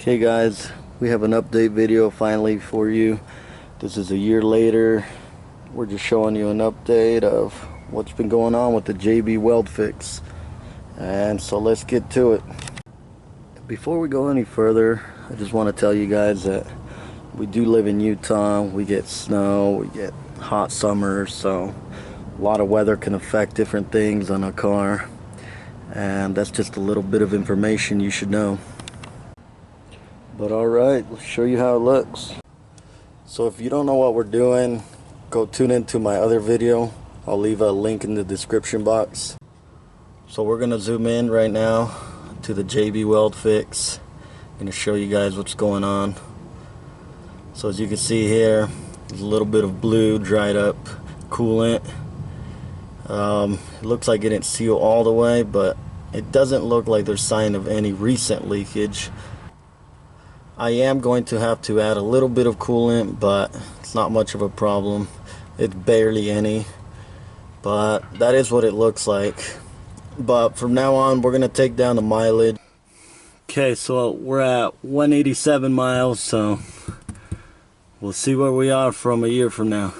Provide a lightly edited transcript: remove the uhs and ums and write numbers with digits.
Okay guys, we have an update video finally for you. This is a year later. We're just showing you an update of what's been going on with the JB weld fix. And so let's get to it. Before we go any further, I just want to tell you guys that we do live in Utah. We get snow, we get hot summers, so a lot of weather can affect different things on a car. And that's just a little bit of information you should know. But alright, let's show you how it looks. So if you don't know what we're doing, go tune into my other video. I'll leave a link in the description box. So we're going to zoom in right now to the JB weld fix. I'm going to show you guys what's going on. So as you can see here, there's a little bit of blue dried up coolant. It looks like it didn't seal all the way, but it doesn't look like there's sign of any recent leakage. I am going to have to add a little bit of coolant, but it's not much of a problem. It's barely any, but that is what it looks like. But from now on, we're going to take down the mileage. Okay, so we're at 187 miles, so we'll see where we are from a year from now.